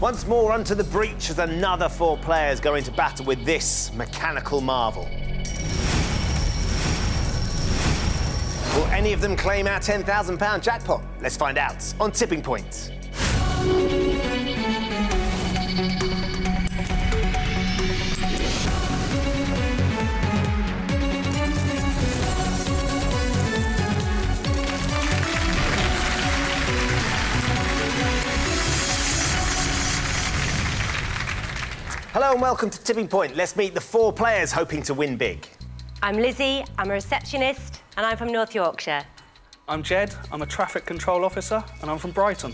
Once more onto the breach as another 4 players go into battle with this mechanical marvel. Will any of them claim our £10,000 jackpot? Let's find out on Tipping Point. Hello and welcome to Tipping Point. Let's meet the 4 players hoping to win big. I'm Lizzie, I'm a receptionist, and I'm from North Yorkshire. I'm Jed, I'm a traffic control officer, and I'm from Brighton.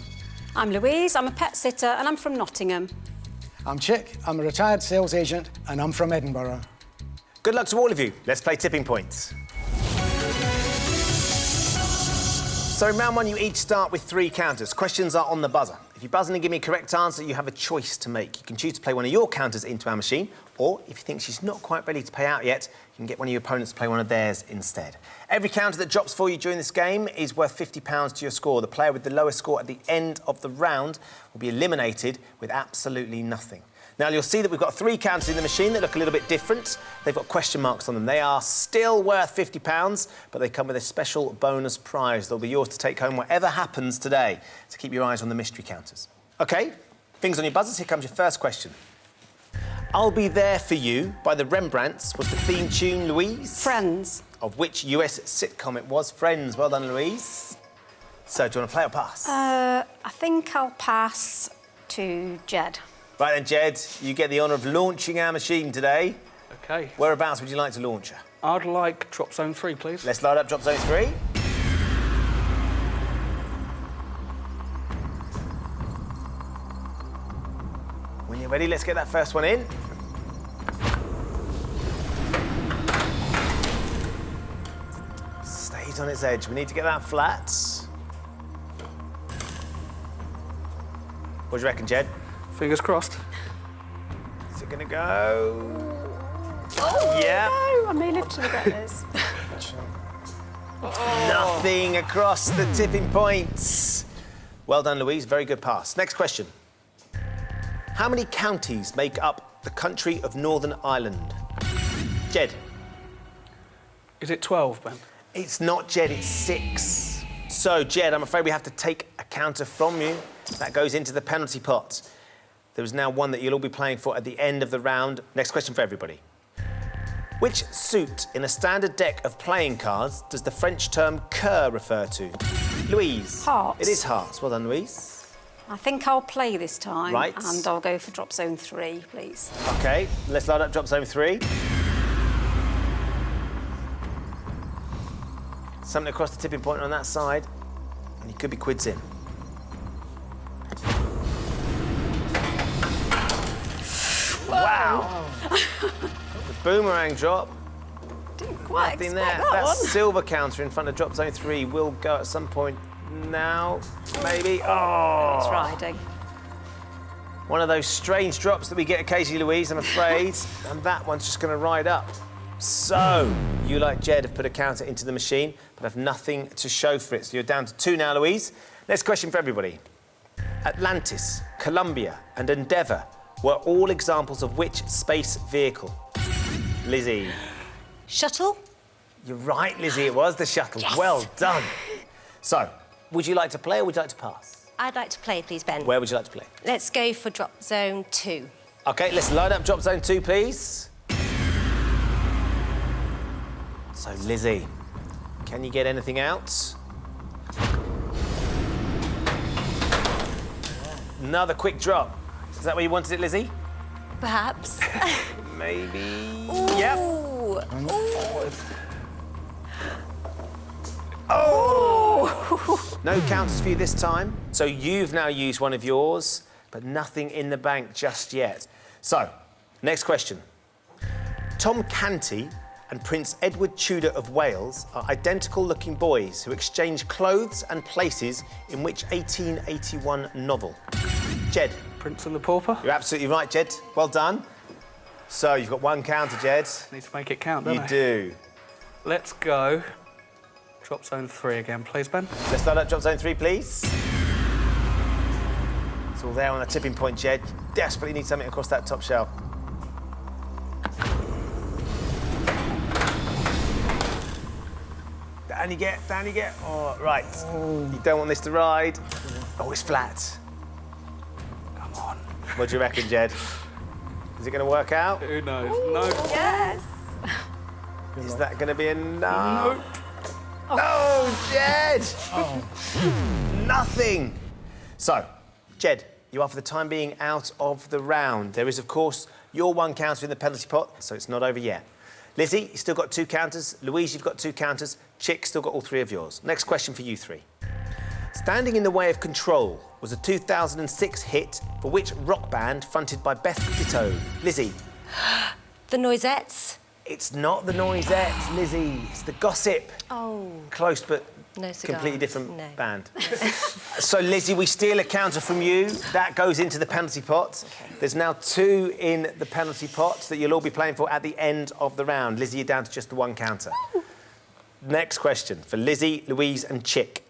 I'm Louise, I'm a pet sitter, and I'm from Nottingham. I'm Chick, I'm a retired sales agent, and I'm from Edinburgh. Good luck to all of you. Let's play Tipping Point. So in round 1, you each start with 3 counters. Questions are on the buzzer. If you buzz in and give me a correct answer, you have a choice to make. You can choose to play one of your counters into our machine, or if you think she's not quite ready to pay out yet, you can get one of your opponents to play one of theirs instead. Every counter that drops for you during this game is worth £50 to your score. The player with the lowest score at the end of the round will be eliminated with absolutely nothing. Now, you'll see that we've got 3 counters in the machine that look a little bit different. They've got question marks on them. They are still worth £50, but they come with a special bonus prize. They'll be yours to take home whatever happens today. So keep your eyes on the mystery counters. OK, fingers on your buzzers. Here comes your first question. I'll Be There For You by the Rembrandts was the theme tune, Louise. Friends. Of which US sitcom it was? Friends. Well done, Louise. So, do you want to play or pass? I think I'll pass to Jed. Right then, Jed, you get the honour of launching our machine today. OK. Whereabouts would you like to launch her? I'd like Drop Zone 3, please. Let's load up Drop Zone 3. When you're ready, let's get that first one in. Stays on its edge. We need to get that flat. What do you reckon, Jed? Fingers crossed. Is it going to go? Oh, yeah. no, I may live to regret this. Nothing across the tipping points. Well done, Louise. Very good pass. Next question. How many counties make up the country of Northern Ireland? Jed. Is it 12, Ben? It's not, Jed. It's 6. So, Jed, I'm afraid we have to take a counter from you. That goes into the penalty pot. There is now one that you'll all be playing for at the end of the round. Next question for everybody. Which suit in a standard deck of playing cards does the French term cœur refer to? Louise. Hearts. It is hearts. Well done, Louise. I think I'll play this time. Right. And I'll go for Drop Zone 3, please. OK, let's load up Drop Zone 3. Something across the tipping point on that side, and you could be quids in. Wow! The boomerang drop. Didn't quite Nothing expect there. that one. Silver counter in front of Drop Zone 3 will go at some point now, maybe. Oh! It's riding. One of those strange drops that we get occasionally, Louise, I'm afraid. And that one's just going to ride up. So, you, like Jed, have put a counter into the machine, but have nothing to show for it. So you're down to 2 now, Louise. Next question for everybody. Atlantis, Columbia and Endeavour were all examples of which space vehicle? Lizzie. Shuttle? You're right, Lizzie, it was the shuttle. Yes. Well done. So, would you like to play or would you like to pass? I'd like to play, please, Ben. Where would you like to play? Let's go for Drop Zone 2. OK, let's load up Drop Zone 2, please. So, Lizzie, can you get anything out? Another quick drop. Is that where you wanted it, Lizzie? Perhaps. Maybe. Ooh. Yep. Ooh. Oh! No counters for you this time. So you've now used one of yours, but nothing in the bank just yet. So, next question. Tom Canty and Prince Edward Tudor of Wales are identical-looking boys who exchange clothes and places in which 1881 novel? Jed. Prince and the Pauper? You're absolutely right, Jed. Well done. So, you've got 1 counter, Jed. Need to make it count, don't I? You do. Let's go Drop Zone 3 again, please, Ben. Let's load up Drop Zone 3, please. It's all there on the tipping point, Jed. You desperately need something across that top shelf. Down you get, down you get. Oh, right. You don't want this to ride. Oh, it's flat. Come on. What do you reckon, Jed? Is it going to work out? Who knows? No. Yes. Is that going to be enough? Nope. Oh, Jed! Nothing. So, Jed, you are for the time being out of the round. There is, of course, your one counter in the penalty pot, so it's not over yet. Lizzie, you've still got 2 counters. Louise, you've got 2 counters. Chick, still got all 3 of yours. Next question for you 3. Standing in the Way of Control was a 2006 hit for which rock band fronted by Beth Ditto? Lizzie. The Noisettes. It's not the Noisettes, Lizzie. It's the Gossip. Oh. Close, but No cigar. completely different No. band. So, Lizzie, we steal a counter from you. That goes into the penalty pot. Okay. There's now 2 in the penalty pot that you'll all be playing for at the end of the round. Lizzie, you're down to just the 1 counter. Next question for Lizzie, Louise and Chick.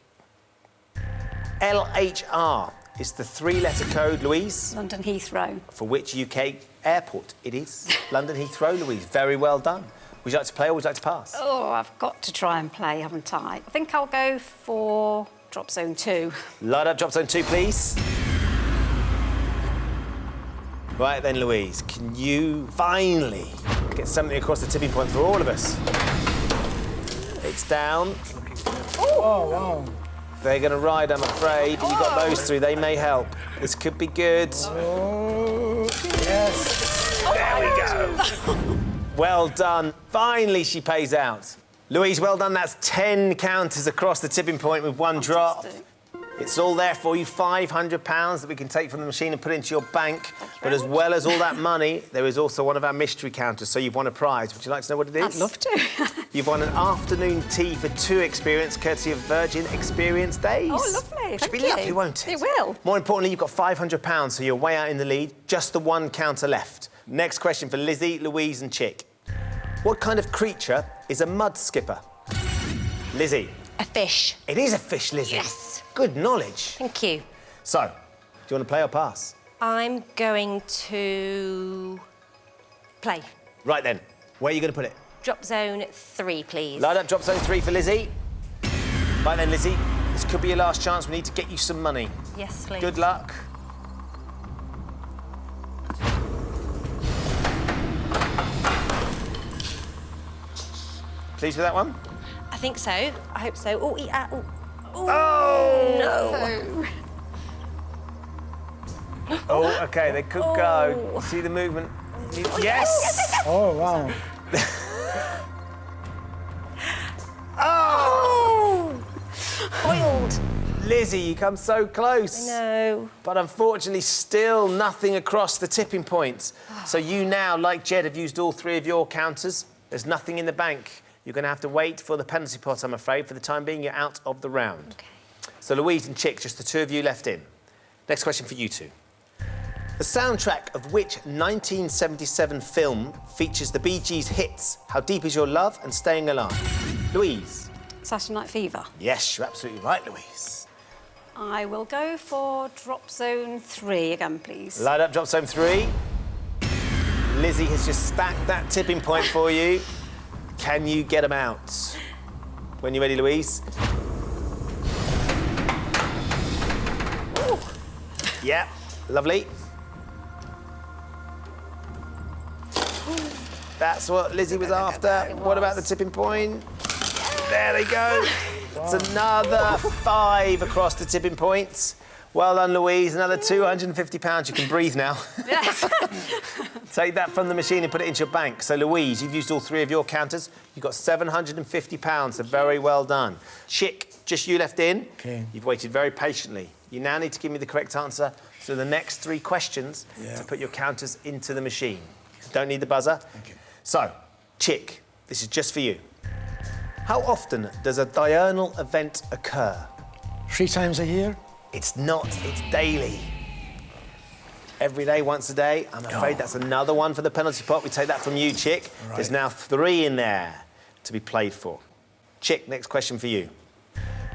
LHR is the 3-letter code, Louise, London Heathrow. for which UK airport it is. London Heathrow, Louise. Very well done. Would you like to play or would you like to pass? Oh, I've got to try and play, haven't I? I think I'll go for drop zone 2. Light up drop zone 2, please. Right then, Louise, can you finally get something across the tipping point for all of us? It's down. Oh, wow. They're going to ride, I'm afraid. You've got those 3. They may help. This could be good. Oh, yes. There we go. Well done. Finally, she pays out. Louise, well done. That's 10 counters across the tipping point with 1 drop. It's all there for you, £500 that we can take from the machine and put into your bank. But as well as all that money, there is also one of our mystery counters, so you've won a prize. Would you like to know what it is? I'd love to. You've won an afternoon tea for 2 experience, courtesy of Virgin Experience Days. Oh, lovely. It should be Thank you. lovely, won't it? It will. More importantly, you've got £500, so you're way out in the lead. Just the 1 counter left. Next question for Lizzie, Louise and Chick. What kind of creature is a mud skipper? Lizzie. A fish. It is a fish, Lizzie. Yes. Good knowledge. Thank you. So, do you want to play or pass? I'm going to play. Right then, where are you going to put it? Drop zone 3, please. Light up drop zone 3 for Lizzie. Right then, Lizzie, this could be your last chance. We need to get you some money. Yes, please. Good luck. Pleased with that one? I think so. I hope so. Oh, oh. Oh! No. Oh, OK, they could go. See the movement? Yes! Oh, wow. Oh! Foiled. Lizzie, you come so close. No. But unfortunately, still nothing across the tipping point. So you now, like Jed, have used all 3 of your counters. There's nothing in the bank. You're going to have to wait for the penalty pot, I'm afraid. For the time being, you're out of the round. OK. So Louise and Chick, just the 2 of you left in. Next question for you 2. The soundtrack of which 1977 film features the Bee Gees' hits How Deep Is Your Love and Staying Alive? Louise. Saturday Night Fever. Yes, you're absolutely right, Louise. I will go for drop zone 3 again, please. Light up drop zone 3. Lizzie has just stacked that tipping point for you. Can you get them out? When you're ready, Louise. Ooh. Yeah, lovely. That's what Lizzie was after. What about the tipping point? There they go. It's another 5 across the tipping point. Well done, Louise. Another £250. You can breathe now. Yes. Take that from the machine and put it into your bank. So, Louise, you've used all 3 of your counters. You've got £750, so very well done. Chick, just you left in. OK. You've waited very patiently. You now need to give me the correct answer to the next 3 questions to put your counters into the machine. Don't need the buzzer. OK. So, Chick, this is just for you. How often does a diurnal event occur? 3 times a year? It's not, it's daily. Every day, once a day. I'm afraid that's another one for the penalty pot. We take that from you, Chick. Right. There's now 3 in there to be played for. Chick, next question for you.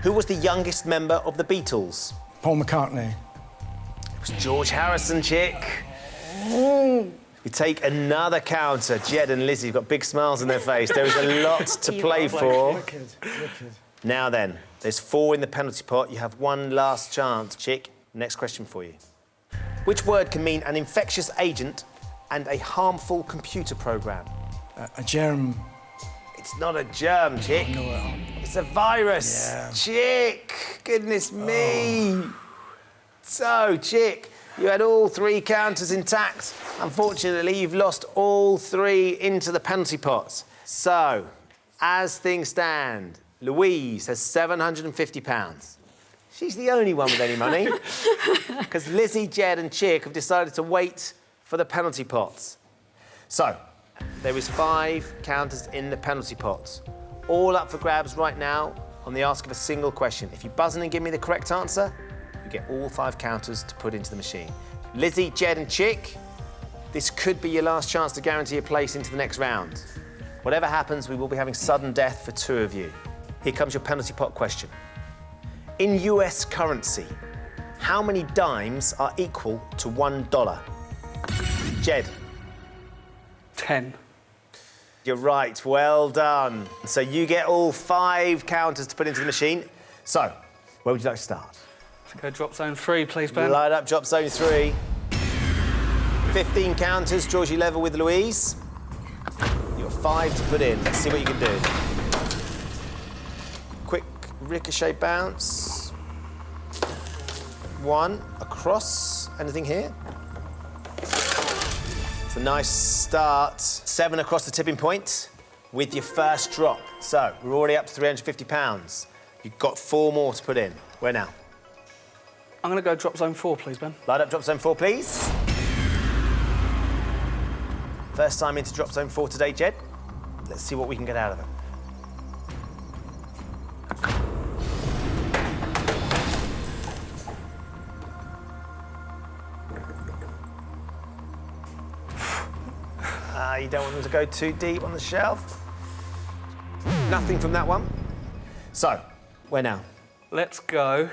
Who was the youngest member of the Beatles? Paul McCartney. was George Harrison, Chick. We take another counter. Jed and Lizzie have got big smiles on their face. There is a lot to play for. Wicked. Now then, there's 4 in the penalty pot. You have one last chance. Chick, next question for you. Which word can mean an infectious agent and a harmful computer program? A germ. It's not a germ, Chick. It's a virus. Yeah. Chick, goodness me. So, Chick, you had all 3 counters intact. Unfortunately, you've lost all 3 into the penalty pots. So, as things stand, Louise has £750. She's the only one with any money, because Lizzie, Jed and Chick have decided to wait for the penalty pots. So, there is 5 counters in the penalty pots, all up for grabs right now on the ask of a single question. If you buzz in and give me the correct answer, you get all 5 counters to put into the machine. Lizzie, Jed and Chick, this could be your last chance to guarantee a place into the next round. Whatever happens, we will be having sudden death for 2 of you. Here comes your penalty pot question. In US currency, how many dimes are equal to $1? Jed. 10. You're right, well done. So you get all 5 counters to put into the machine. So, where would you like to start? Let's go drop zone 3, please, Ben. Light up drop zone 3. 15 counters draws you level with Louise. You've got 5 to put in. Let's see what you can do. Quick ricochet bounce. 1 across. Anything here? It's a nice start. 7 across the tipping point with your first drop. So we're already up to £350. You've got 4 more to put in. Where now? I'm going to go drop zone 4, please, Ben. Light up drop zone 4, please. First time into drop zone 4 today, Jed. Let's see what we can get out of it. You don't want them to go too deep on the shelf. Nothing from that one. So, where now? Let's go.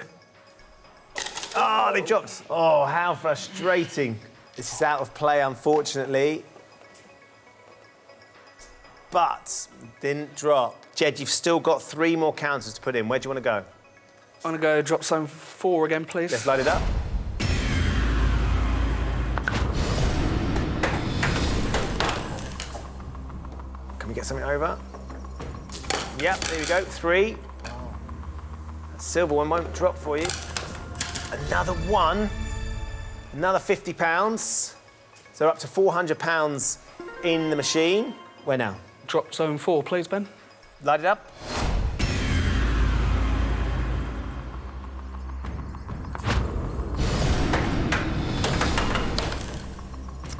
Oh, they dropped. Oh, how frustrating. This is out of play, unfortunately. But didn't drop. Jed, you've still got 3 more counters to put in. Where do you want to go? I'm going to go drop zone 4 again, please. Let's load it up. Can we get something over? Yep, there we go. 3. That silver one won't drop for you. Another 1. Another £50. So we're up to £400 in the machine. Where now? Drop zone 4, please, Ben. Light it up.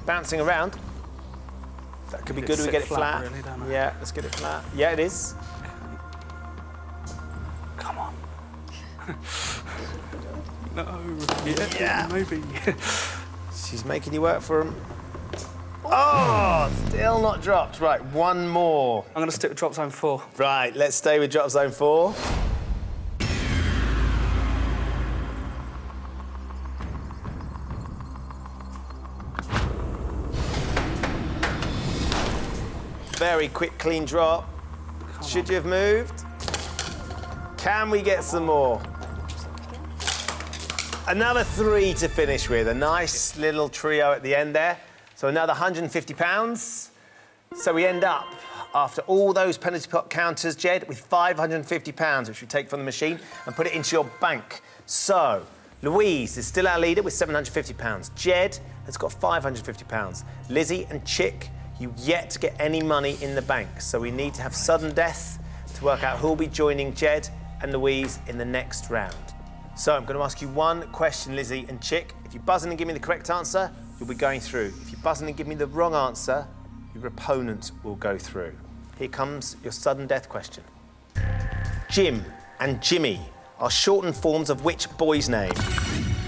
Bouncing around. That could be good if we get it flat. Really, don't I? Yeah, let's get it flat. Yeah, it is. Come on. No. Yeah, maybe. She's making you work for him. Oh, still not dropped. Right, 1 more. I'm going to stick with drop zone 4. Right, let's stay with drop zone 4. Very quick, clean drop. Should you have moved? Can we get some more? Another 3 to finish with. A nice little trio at the end there. So another £150. So we end up, after all those penalty pot counters, Jed, with £550, which we take from the machine and put it into your bank. So Louise is still our leader with £750. Jed has got £550. Lizzie and Chick, you've yet to get any money in the bank. So we need to have sudden death to work out who'll be joining Jed and Louise in the next round. So I'm going to ask you 1 question, Lizzie and Chick. If you buzz in and give me the correct answer, you'll be going through. If you buzz in and give me the wrong answer, your opponent will go through. Here comes your sudden death question. Jim and Jimmy are shortened forms of which boy's name?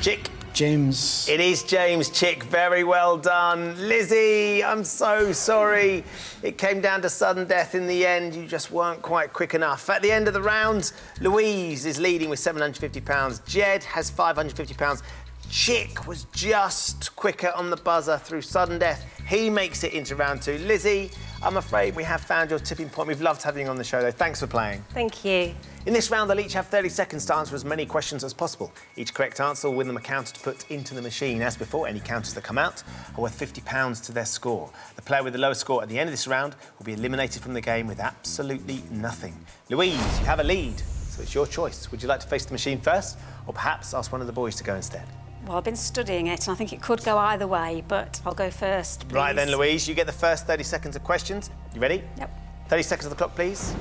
Chick? James. It is James, Chick. Very well done. Lizzie, I'm so sorry. It came down to sudden death in the end. You just weren't quite quick enough. At the end of the round, Louise is leading with £750. Jed has £550. Chick was just quicker on the buzzer through sudden death. He makes it into round 2. Lizzie, I'm afraid we have found your tipping point. We've loved having you on the show, though. Thanks for playing. Thank you. In this round, they'll each have 30 seconds to answer as many questions as possible. Each correct answer will win them a counter to put into the machine. As before, any counters that come out are worth £50 to their score. The player with the lowest score at the end of this round will be eliminated from the game with absolutely nothing. Louise, you have a lead, so it's your choice. Would you like to face the machine first, or perhaps ask one of the boys to go instead? Well, I've been studying it, and I think it could go either way, but I'll go first, please. Right then, Louise, you get the first 30 seconds of questions. You ready? Yep. 30 seconds of the clock, please.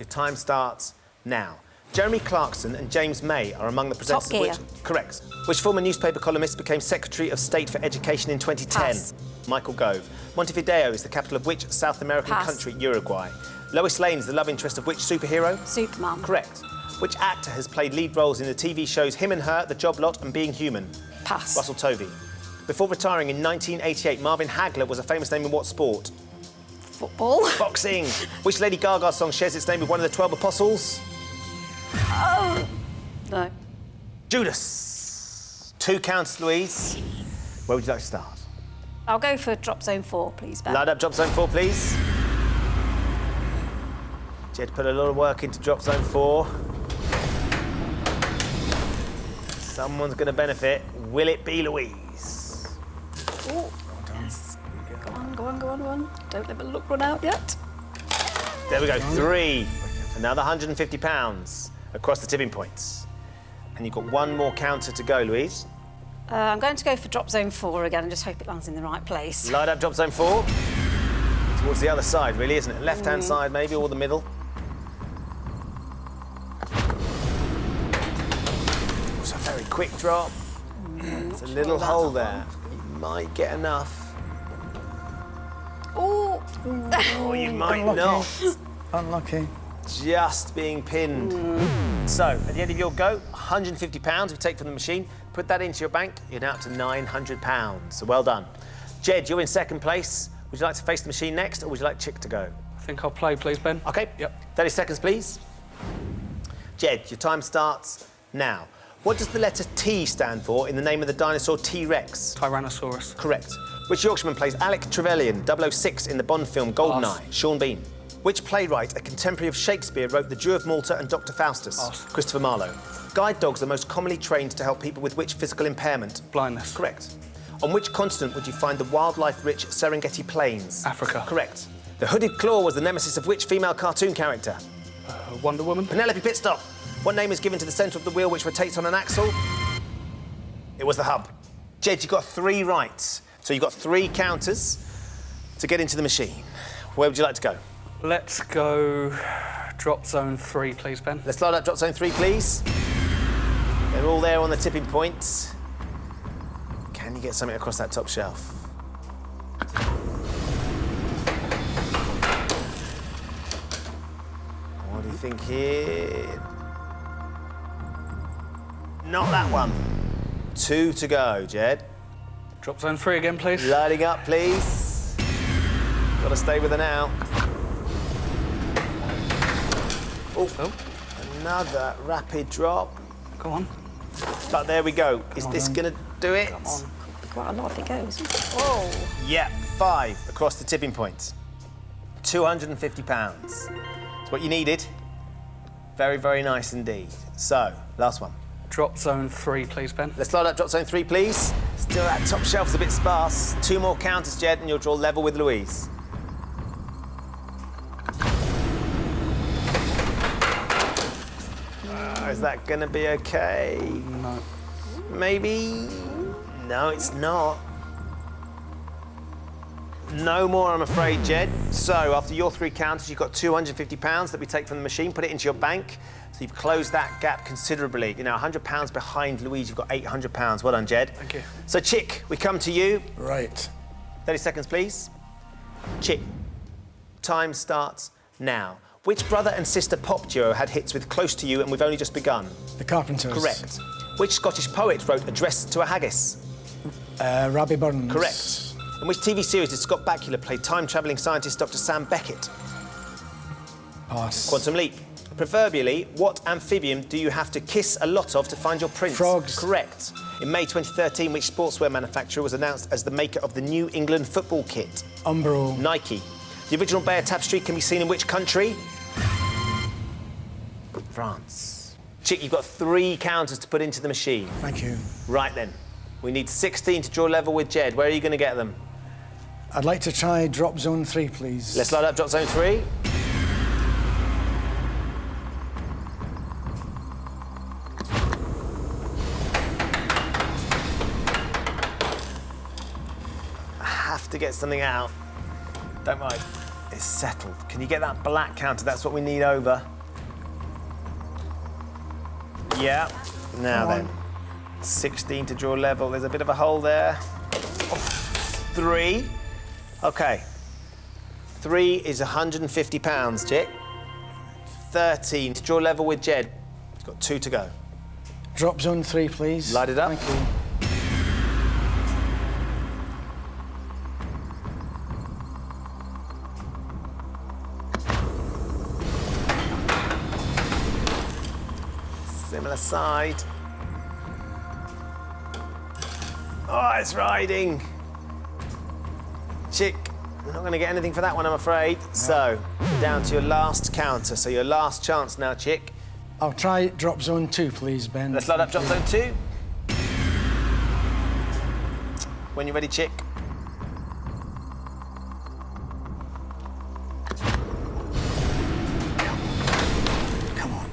Your time starts now. Jeremy Clarkson and James May are among the presenters Top Gear. of which... Correct. Which former newspaper columnist became Secretary of State for Education in 2010? Pass. Michael Gove. Montevideo is the capital of which South American Pass. country? Uruguay. Lois Lane is the love interest of which superhero? Superman. Correct. Which actor has played lead roles in the TV shows Him and Her, The Job Lot and Being Human? Pass. Russell Tovey. Before retiring in 1988, Marvin Hagler was a famous name in what sport? Football. Boxing. Which Lady Gaga song shares its name with one of the 12 apostles? Oh. No. Judas. 2 counts, Louise. Where would you like to start? I'll go for drop zone 4, please, Ben. Line up drop zone 4, please. Jed put a lot of work into drop zone 4. Someone's going to benefit. Will it be Louise? Oh, yes. Go on, go on, go on, go on. Don't let the look run out yet. There we go, 3. Another £150 across the tipping points. And you've got one more counter to go, Louise. I'm going to go for drop zone 4 again and just hope it lands in the right place. Line up drop zone 4. Towards the other side, really, isn't it? Left-hand side, maybe, or the middle. It's a very quick drop. There's a little hole there. You might get enough. Oh. Or you might Unlucky. not. Unlucky. Just being pinned. So, at the end of your go, £150 we take from the machine. Put that into your bank, you're now up to £900. So well done. Jed, you're in second place. Would you like to face the machine next, or would you like Chick to go? I think I'll play, please, Ben. OK. Yep. 30 seconds, please. Jed, your time starts now. What does the letter T stand for in the name of the dinosaur T-Rex? Tyrannosaurus. Correct. Which Yorkshireman plays Alec Trevelyan, 006 in the Bond film GoldenEye? Pass. Sean Bean. Which playwright, a contemporary of Shakespeare, wrote The Jew of Malta and Dr. Faustus? Pass. Christopher Marlowe. Guide dogs are most commonly trained to help people with which physical impairment? Blindness. Correct. On which continent would you find the wildlife-rich Serengeti Plains? Africa. Correct. The Hooded Claw was the nemesis of which female cartoon character? Wonder Woman. Penelope Pitstop. What name is given to the centre of the wheel which rotates on an axle? It was the hub. Jed, you got 3 right. So you've got 3 counters to get into the machine. Where would you like to go? Let's go drop zone 3, please, Ben. Let's load up drop zone 3, please. They're all there on the tipping points. Can you get something across that top shelf? What do you think here? Not that one. 2 to go, Jed. Drop zone 3 again, please. Lighting up, please. Got to stay with her now. Oh, another rapid drop. Go on. But there we go. Is this going to do it? Come on. Quite a lot if it goes. Oh. Yeah, 5 across the tipping points. £250. It's what you needed. Very, very nice indeed. So, last one. Drop zone 3, please, Ben. Let's load up drop zone 3, please. Still, that top shelf's a bit sparse. 2 more counters, Jed, and you'll draw level with Louise. Is that going to be OK? No. Maybe? No, it's not. No more, I'm afraid, Jed. So, after your 3 counters, you've got £250 that we take from the machine, put it into your bank. So you've closed that gap considerably. You know, £100 behind Louise, you've got £800. Well done, Jed. Thank you. So, Chick, we come to you. Right. 30 seconds, please. Chick, time starts now. Which brother and sister pop duo had hits with Close to You and We've Only Just Begun? The Carpenters. Correct. Which Scottish poet wrote Address to a Haggis? Robbie Burns. Correct. In which TV series did Scott Bakula play time-travelling scientist Dr. Sam Beckett? Pass. Quantum Leap. Proverbially, what amphibian do you have to kiss a lot of to find your prince? Frogs. Correct. In May 2013, which sportswear manufacturer was announced as the maker of the New England football kit? Umbro. Nike. The original Bear tapestry can be seen in which country? France. Chick, you've got 3 counters to put into the machine. Thank you. Right then. We need 16 to draw level with Jed. Where are you going to get them? I'd like to try drop zone 3, please. Let's load up drop zone 3. I have to get something out. Don't mind. It's settled. Can you get that black counter? That's what we need over. Yeah. Now then. 16 to draw level. There's a bit of a hole there. 3. OK. 3 is £150, Chick. 13 to draw level with Jed. He's got 2 to go. Drop zone 3, please. Light it up. Thank you. Similar side. Oh, it's riding. Chick, we're not going to get anything for that one, I'm afraid. No. So, down to your last counter. So, your last chance now, Chick. I'll try drop zone 2, please, Ben. Let's load up drop zone 2. When you're ready, Chick. Come on.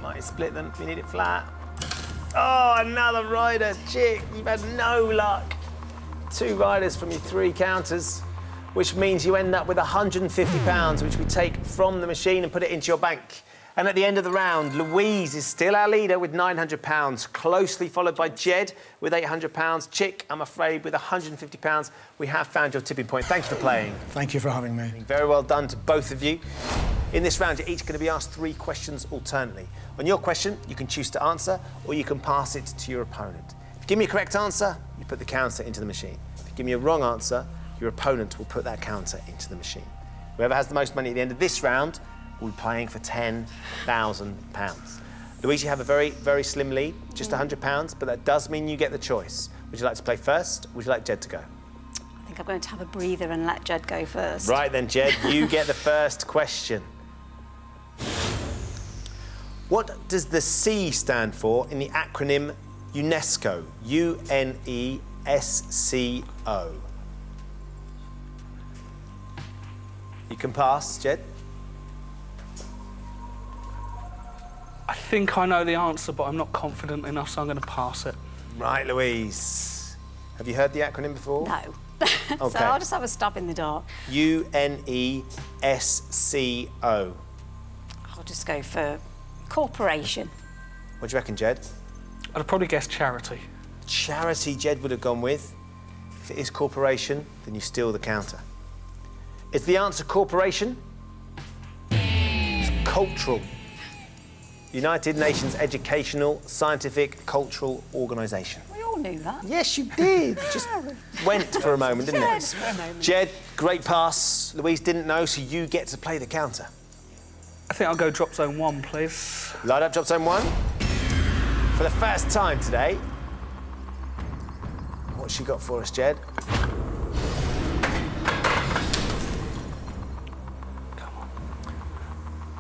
Might split them if you need it flat. Oh, another rider, Chick. You've had no luck. 2 riders from your 3 counters, which means you end up with £150, which we take from the machine and put it into your bank. And at the end of the round, Louise is still our leader with £900, closely followed by Jed with £800. Chick, I'm afraid, with £150. We have found your tipping point. Thank you for playing. Thank you for having me. Very well done to both of you. In this round, you're each going to be asked 3 questions alternately. On your question, you can choose to answer or you can pass it to your opponent. If you give me a correct answer, you put the counter into the machine. If you give me a wrong answer, your opponent will put that counter into the machine. Whoever has the most money at the end of this round will be playing for £10,000. Louise, you have a very, very slim lead, just £100, but that does mean you get the choice. Would you like to play first, or would you like Jed to go? I think I'm going to have a breather and let Jed go first. Right then, Jed, you get the first question. What does the C stand for in the acronym UNESCO? UNESCO. You can pass, Jed. I think I know the answer, but I'm not confident enough, so I'm going to pass it. Right, Louise. Have you heard the acronym before? No. OK. So I'll just have a stab in the dark. UNESCO. I'll just go for corporation. What do you reckon, Jed? I'd have probably guessed charity. Charity, Jed would have gone with. If it is corporation, then you steal the counter. Is the answer corporation? It's cultural. United Nations Educational, Scientific, Cultural Organisation. We all knew that. Yes, you did. Just went for a moment, didn't it? Yeah, just for a moment. Jed, great pass. Louise didn't know, so you get to play the counter. I think I'll go drop zone 1, please. Light up drop zone 1. For the first time today. What's she got for us, Jed?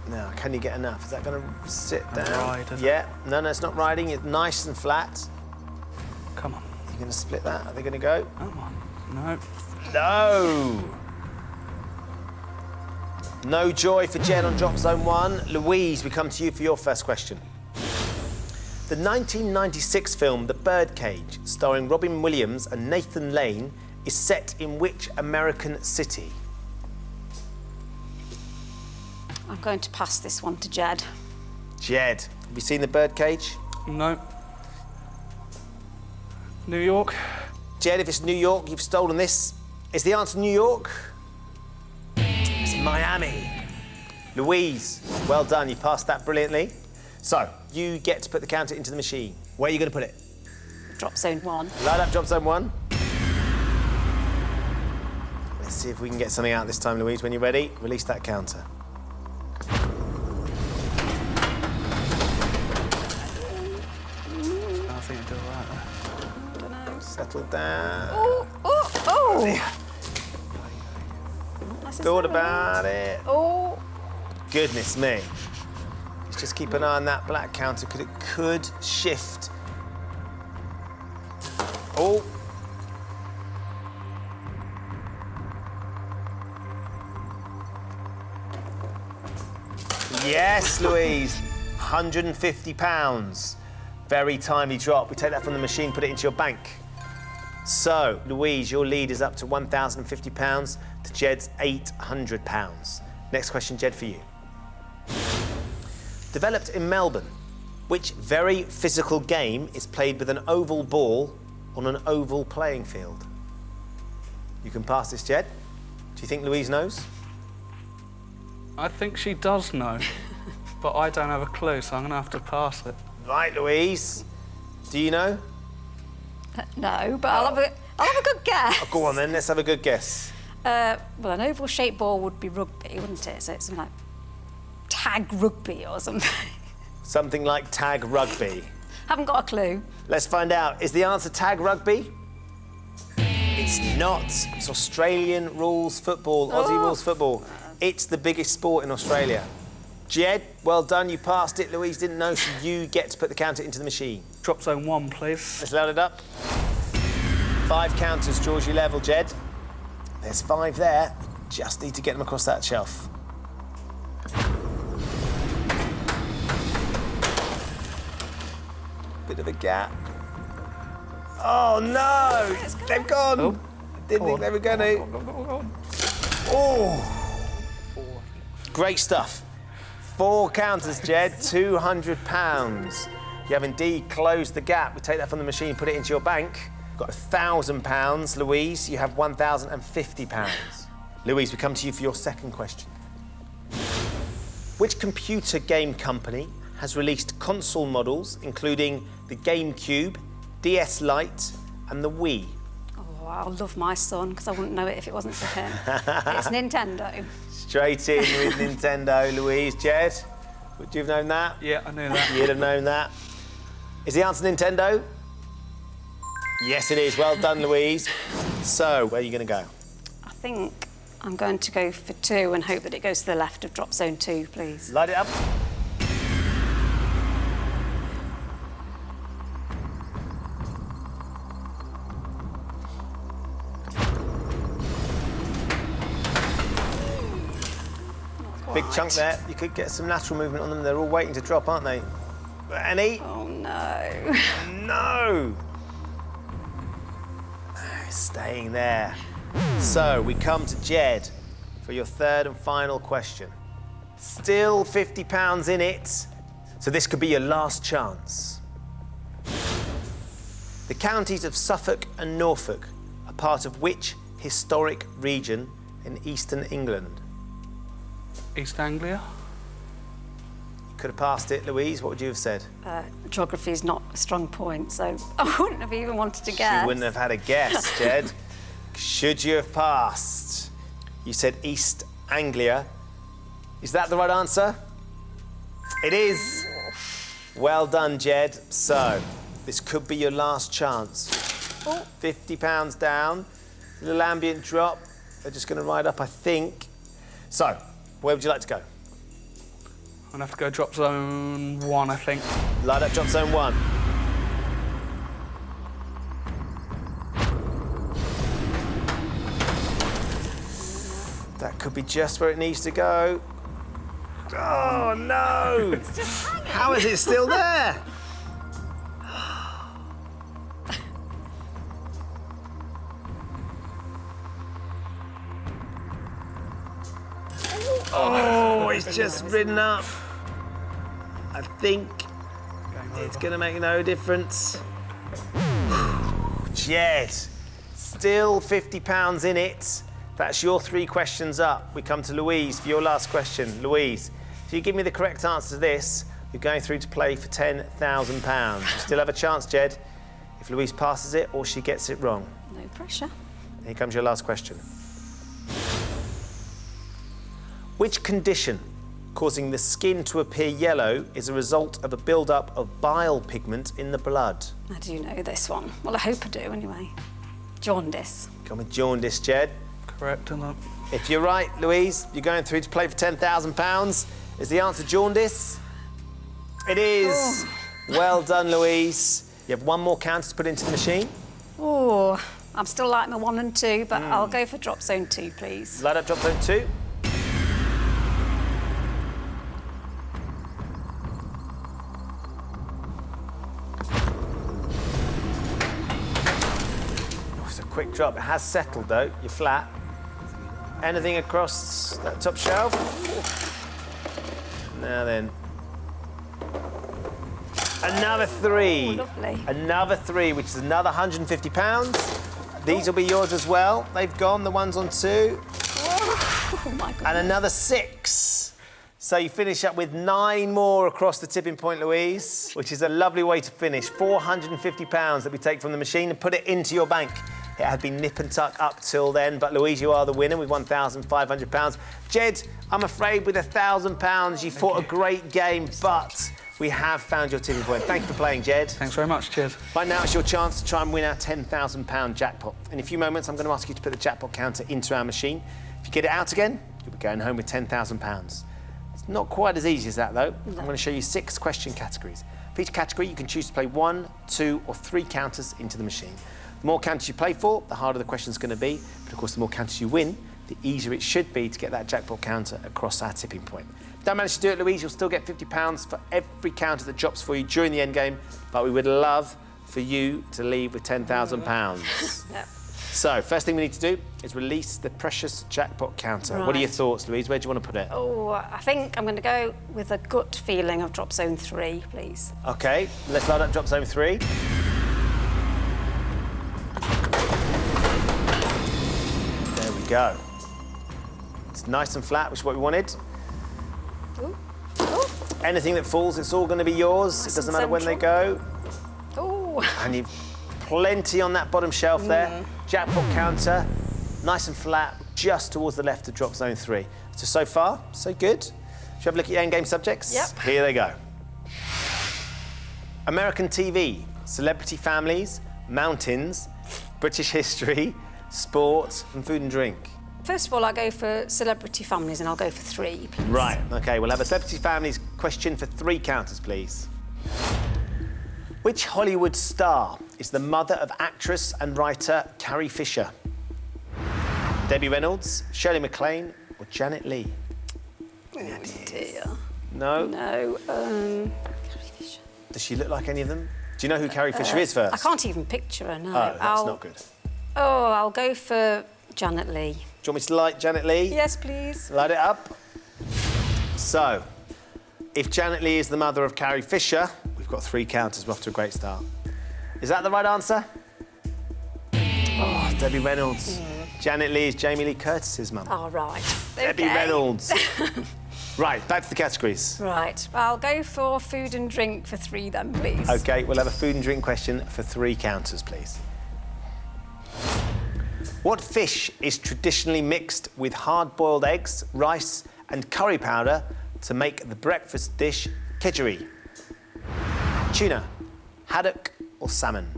Now, can you get enough? Is that going to sit down? Ride, yeah. No, it's not riding. It's nice and flat. Come on. You're going to split that? Are they going to go? Come on. No. No. No joy for Jed on drop zone 1. Louise, we come to you for your first question. The 1996 film The Birdcage, starring Robin Williams and Nathan Lane, is set in which American city? I'm going to pass this one to Jed. Jed, have you seen The Birdcage? No. New York? Jed, if it's New York, you've stolen this. Is the answer New York? It's Miami. Louise, well done. You passed that brilliantly. So, you get to put the counter into the machine. Where are you going to put it? Drop zone 1. Light up drop zone 1. Let's see if we can get something out this time, Louise. When you're ready, release that counter. Settle down. Oh, oh, oh. Thought about it. Oh. Goodness me. Let's just keep an eye on that black counter because it could shift. Oh. Yes, Louise. £150. Very timely drop. We take that from the machine, put it into your bank. So, Louise, your lead is up to £1,050 to Jed's £800. Next question, Jed, for you. Developed in Melbourne, which very physical game is played with an oval ball on an oval playing field? You can pass this, Jed. Do you think Louise knows? I think she does know, but I don't have a clue, so I'm going to have to pass it. Right, Louise. Do you know? No, but I'll have a good guess. Oh, go on then, let's have a good guess. Well, an oval-shaped ball would be rugby, wouldn't it? So it's something like tag rugby or something. Something like tag rugby. Haven't got a clue. Let's find out. Is the answer tag rugby? It's not. It's Australian rules football, Aussie rules football. It's the biggest sport in Australia. Jed, well done, you passed it. Louise didn't know, so you get to put the counter into the machine. Drop zone 1, please. Let's load it up. 5 counters draws you level, Jed. There's 5 there. Just need to get them across that shelf. Bit of a gap. Oh, no! They've gone! Oh. Didn't think they were going to. Oh! Great stuff. 4 counters, Jed, £200. You have indeed closed the gap. We take that from the machine, put it into your bank. Got £1,000. Louise, you have £1,050. Louise, we come to you for your second question. Which computer game company has released console models, including the GameCube, DS Lite, and the Wii? Oh, I'll love my son, because I wouldn't know it if it wasn't for him. It's Nintendo. Straight in with Nintendo, Louise. Jed, would you have known that? Yeah, I knew that. You'd have known that. Is the answer Nintendo? Yes, it is. Well done, Louise. So, where are you going to go? I think I'm going to go for 2 and hope that it goes to the left of drop zone 2, please. Light it up. Big chunk there. You could get some lateral movement on them. They're all waiting to drop, aren't they? Annie? Oh, no. No! Staying there. So, we come to Jed for your third and final question. Still £50 in it, so this could be your last chance. The counties of Suffolk and Norfolk are part of which historic region in eastern England? East Anglia? You could have passed it, Louise. What would you have said? Geography is not a strong point, so I wouldn't have even wanted to guess. You wouldn't have had a guess, Jed. Should you have passed? You said East Anglia. Is that the right answer? It is. Well done, Jed. So, this could be your last chance. Oh. £50 down. Little ambient drop. They're just going to ride up, I think. So, where would you like to go? I'm going to have to go drop zone 1, I think. Light up drop zone 1. That could be just where it needs to go. Oh, no! It's just hanging. How is it still there? Oh, it's just ridden up. I think it's going to make no difference. Jed, still £50 in it. That's your 3 questions up. We come to Louise for your last question. Louise, if you give me the correct answer to this, you're going through to play for £10,000. You still have a chance, Jed, if Louise passes it or she gets it wrong. No pressure. Here comes your last question. Which condition causing the skin to appear yellow is a result of a build-up of bile pigment in the blood? I do know this one. Well, I hope I do, anyway. Jaundice. Come with jaundice, Jed. Correct, isn't it? If you're right, Louise, you're going through to play for £10,000. Is the answer jaundice? It is. Oh. Well done, Louise. You have one more counter to put into the machine. Oh, I'm still like my 1 and 2, but I'll go for drop zone 2, please. Light up drop zone 2. Oh, it's a quick drop. It has settled, though. You're flat. Anything across that top shelf? Now then. Another 3. Oh, lovely. Another 3, which is another £150. These will be yours as well. They've gone, the ones on 2. Oh, my God. And another 6. So you finish up with 9 more across the tipping point, Louise, which is a lovely way to finish. £450 that we take from the machine and put it into your bank. It had been nip and tuck up till then, but Louise, you are the winner with £1,500. Jed, I'm afraid with £1,000, you fought a great game, but we have found your tipping point. Thank you for playing, Jed. Thanks very much, cheers. Right now, it's your chance to try and win our £10,000 jackpot. In a few moments, I'm going to ask you to put the jackpot counter into our machine. If you get it out again, you'll be going home with £10,000. It's not quite as easy as that, though. I'm going to show you 6 question categories. For each category, you can choose to play 1, 2, or 3 counters into the machine. The more counters you play for, the harder the question's going to be. But, of course, the more counters you win, the easier it should be to get that jackpot counter across our tipping point. If you don't manage to do it, Louise, you'll still get £50 for every counter that drops for you during the Endgame, but we would love for you to leave with £10,000. Yep. So, first thing we need to do is release the precious jackpot counter. What are your Right. thoughts, Louise? Where do you want to put it? Oh, I think I'm going to go with a gut feeling of drop zone 3, please. OK, let's load up drop zone 3. There we go. It's nice and flat, which is what we wanted. Ooh. Ooh. Anything that falls, it's all going to be yours. Nice It doesn't and matter when they central. go. Ooh. And you've plenty on that bottom shelf there. Jackpot counter, nice and flat, just towards the left of drop zone 3. So far, so good. Shall we have a look at your endgame subjects? Yep. Here they go. American TV, celebrity families, mountains, British history, sport, and food and drink. First of all, I'll go for celebrity families and I'll go for 3, please. Right, OK, we'll have a celebrity families question for 3 counters, please. Which Hollywood star is the mother of actress and writer Carrie Fisher? Debbie Reynolds, Shirley MacLaine, or Janet Leigh? Oh, dear. No? No, Carrie Fisher. Does she look like any of them? Do you know who Carrie Fisher is first? I can't even picture her, no. Oh, that's not good. Oh, I'll go for Janet Leigh. Do you want me to light Janet Leigh? Yes, please. Light it up. So, if Janet Leigh is the mother of Carrie Fisher, we've got 3 counters. We're off to a great start. Is that the right answer? Oh, Debbie Reynolds. Janet Leigh is Jamie Lee Curtis's mum. Oh, right. Debbie Okay. Reynolds. Right, back to the categories. Right. I'll go for food and drink for 3 then, please. OK, we'll have a food and drink question for 3 counters, please. What fish is traditionally mixed with hard-boiled eggs, rice and curry powder to make the breakfast dish kedgeree? Tuna, haddock or salmon?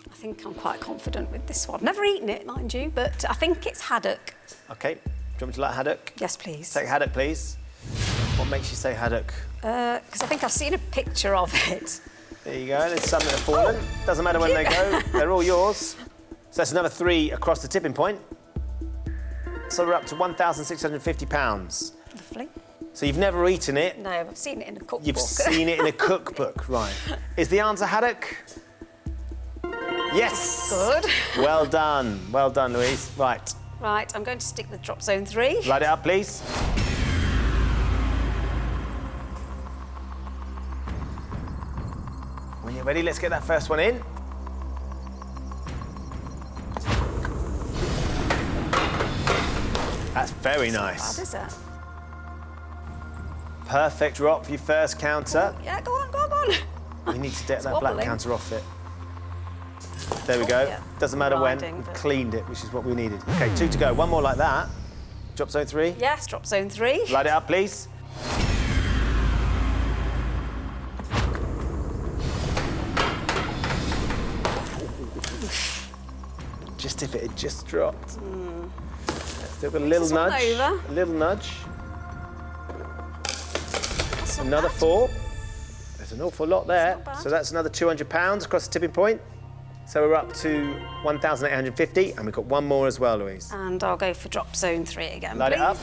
I think I'm quite confident with this one. I've never eaten it, mind you, but I think it's haddock. OK, do you want me to like haddock? Yes, please. Take haddock, please. What makes you say haddock? Because I think I've seen a picture of it. There you go, there's some that have fallen. Doesn't matter when they go, they're all yours. So that's another 3 across the tipping point. So we're up to £1,650. Lovely. So you've never eaten it. No, I've seen it in a cookbook. You've seen it in a cookbook, right. Is the answer haddock? Yes! Good. Well done, Louise. Right, Right, I'm going to stick with drop zone 3. light it up, please. When you're ready, let's get that first one in. That's very nice. What is it? Perfect drop for your first counter. Yeah, go on, go on, go on. We need to get that black wobbling. counter off it. There we go. yeah. Doesn't matter when. Riding, We've but- cleaned it, which is what we needed. OK, 2 to go. One more like that. Drop zone 3. Yes, drop zone 3. Light it up, please. Just if it had just dropped. Still got a little This is one nudge. over. A little nudge. That's not Another bad. 4. There's an awful lot there. not bad. So that's another £200 across the tipping point. So we're up to 1,850, and we've got one more as well, Louise. And I'll go for drop zone 3 again, Light please. it up.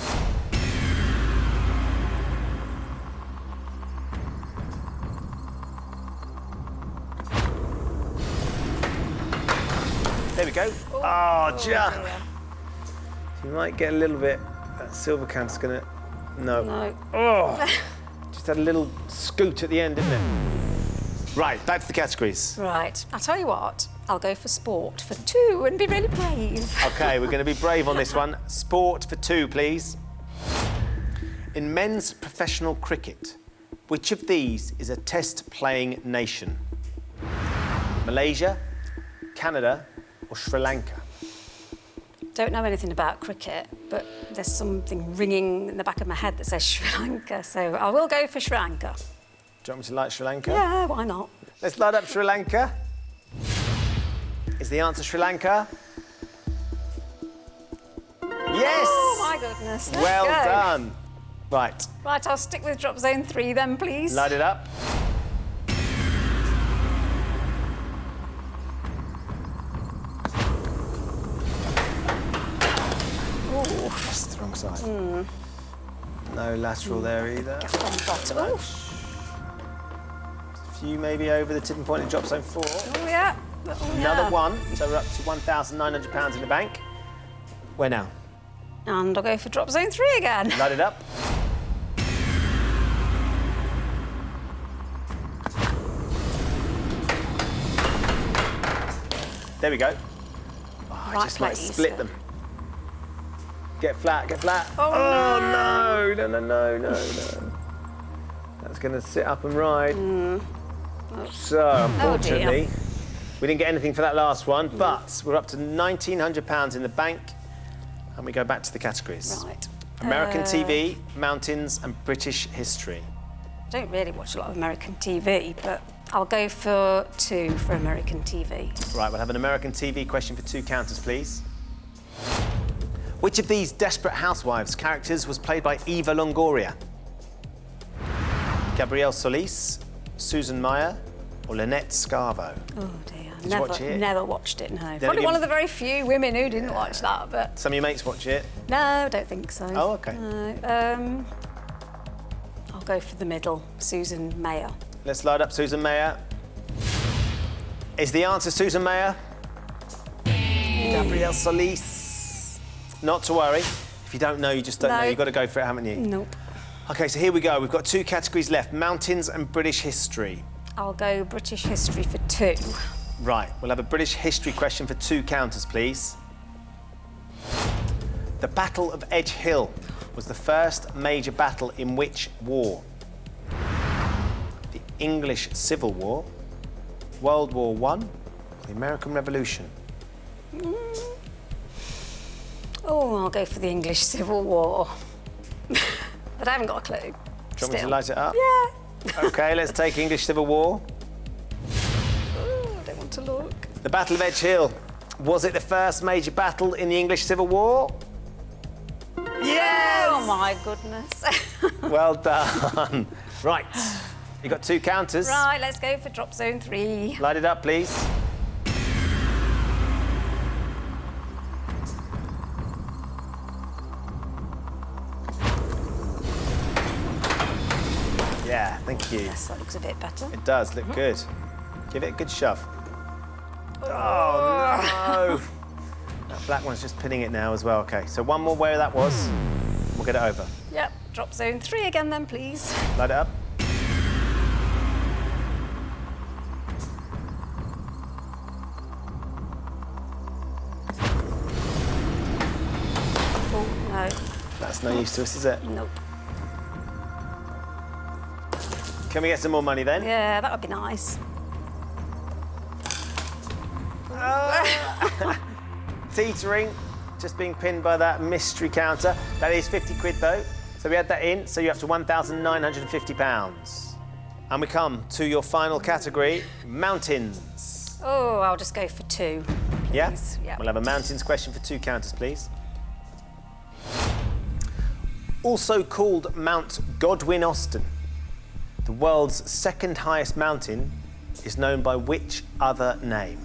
There we go. Oh, just. dear. You might get a little bit. That silver counter's gonna. No. No. Oh. Just had a little scoot at the end, didn't it? Right, back to the categories. Right, I'll tell you what, I'll go for sport for 2 and be really brave. Okay, we're going to be brave on this one. Sport for 2, please. In men's professional cricket, which of these is a test-playing nation? Malaysia, Canada, or Sri Lanka? Don't know anything about cricket, but there's something ringing in the back of my head that says Sri Lanka, so I will go for Sri Lanka. Do you want me to light Sri Lanka? Yeah, why not? Let's light up Sri Lanka. Is the answer Sri Lanka? Yes! Oh my goodness. Let's Well go. done. Right, Right, I'll stick with drop zone 3 then, please. light it up. Ooh, That's the wrong side. No lateral there either. on the bottom. Ooh. A few maybe over the tipping point in drop zone 4. Oh, yeah. Oh, Another yeah. one, so we're up to £1,900 in the bank. Where now? And I'll go for drop zone 3 again. Light it up. There we go. Oh, I Right just might place. split them. Get flat, get flat. Oh, no, no, no, no, no, no. That's going to sit up and ride. So, unfortunately, we didn't get anything for that last one, but we're up to £1,900 in the bank, and we go back to the categories. Right. American TV, mountains, and British history. I don't really watch a lot of American TV, but I'll go for 2 for American TV. Right, we'll have an American TV question for 2 counters, please. Which of these Desperate Housewives characters was played by Eva Longoria? Gabrielle Solis, Susan Meyer, or Lynette Scarvo? Oh dear, Did you watch it? never watched it, no. Then Probably again- one of the very few women who didn't watch that, but Some of your mates watch it. no, I don't think so. Oh, OK. No, I'll go for the middle, Susan Mayer. Let's light up Susan Meyer. Is the answer Susan Meyer? Gabrielle Solis. Not to worry. If you don't know, you just don't know. No. You've got to go for it, haven't you? Nope. OK, so here we go. We've got 2 categories left, mountains and British history. I'll go British history for 2. Right, we'll have a British history question for 2 counters, please. The Battle of Edgehill was the first major battle in which war? The English Civil War, World War I, or the American Revolution? Oh, I'll go for the English Civil War. But I haven't got a clue. Do you want me to Still. light it up? Yeah. OK, let's take English Civil War. Oh, I don't want to look. The Battle of Edgehill. Was it the first major battle in the English Civil War? Yes! Oh my goodness. Well done. Right, you got 2 counters. Right, let's go for drop zone 3. Light it up, please. Yeah, thank you. Yes, that looks a bit better. It does look good. Give it a good shove. Oh, no. That black one's just pinning it now as well. OK, so one more where that was. We'll get it over. Yep, drop zone 3 again then, please. Light it up. Oh, no. That's no use to us, is it? Nope. Can we get some more money then? Yeah, that would be nice. Teetering, just being pinned by that mystery counter. That is 50 quid though. So we add that in, so you're up to £1,950. And we come to your final category, mountains. Oh, I'll just go for 2, Yeah? please. Yeah. We'll have a mountains question for 2 counters, please. Also called Mount Godwin Austen, the world's second highest mountain is known by which other name?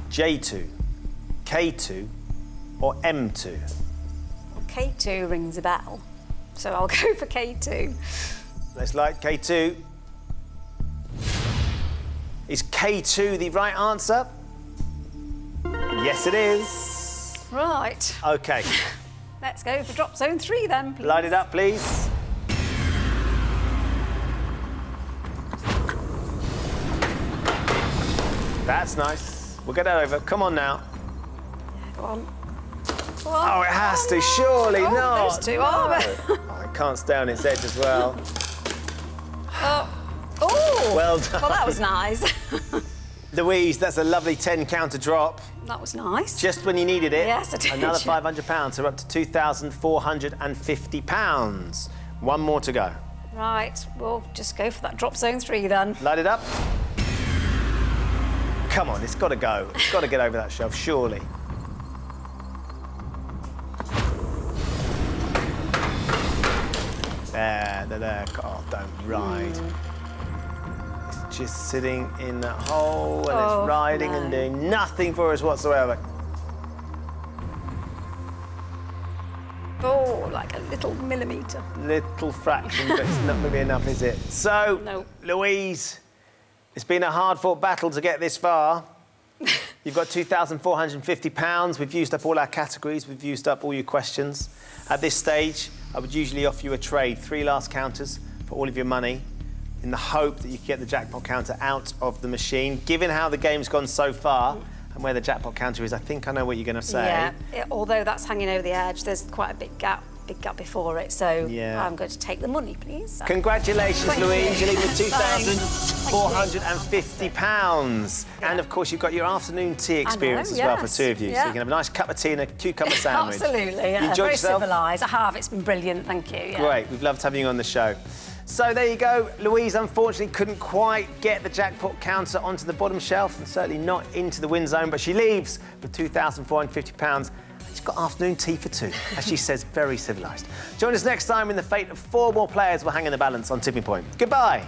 J2, K2, or M2? Well, K2 rings a bell, so I'll go for K2. Let's light K2. Is K2 the right answer? Yes, it is. Right, OK, let's go for drop zone 3 then, please. light it up, please. That's nice. We'll get that over. Come on now. Go on. Oh, it has to, surely oh, not. Those 2 are. Oh, it can't stay on its edge as well. Oh, Well done. well, that was nice. Louise, that's a lovely 10 counter drop. That was nice. Just when you needed it. Yes, I did. Another £500, so we're up to £2,450. One more to go. Right, we'll just go for that drop zone 3 then. Light it up. Come on, it's got to go. It's got to get over that shelf, surely. There. Oh, don't ride. It's just sitting in that hole and it's riding and doing nothing for us whatsoever. Oh, like a little millimetre. Little fraction, but it's not going to be enough, is it? So, No. Louise, it's been a hard-fought battle to get this far. You've got £2,450. We've used up all our categories. We've used up all your questions. At this stage, I would usually offer you a trade, 3 last counters for all of your money, in the hope that you can get the jackpot counter out of the machine. Given how the game's gone so far and where the jackpot counter is, I think I know what you're going to say. Yeah, although that's hanging over the edge, there's quite a big gap before it, so Yeah. I'm going to take the money, please. Congratulations, Thank Louise. you. You're leaving with Thanks. £2,450. And, of course, you've got your afternoon tea experience as well for yes. 2 of you. So Yeah. you can have a nice cup of tea and a cucumber sandwich. Absolutely, yeah. You enjoyed Very yourself? civilised. I have. It's been brilliant. Thank you. Yeah. Great. We've loved having you on the show. So there you go. Louise, unfortunately, couldn't quite get the jackpot counter onto the bottom shelf and certainly not into the win zone, but she leaves with £2,450. She's got afternoon tea for 2, as she says, very civilised. Join us next time when the fate of 4 more players will hang in the balance on Tipping Point. Goodbye.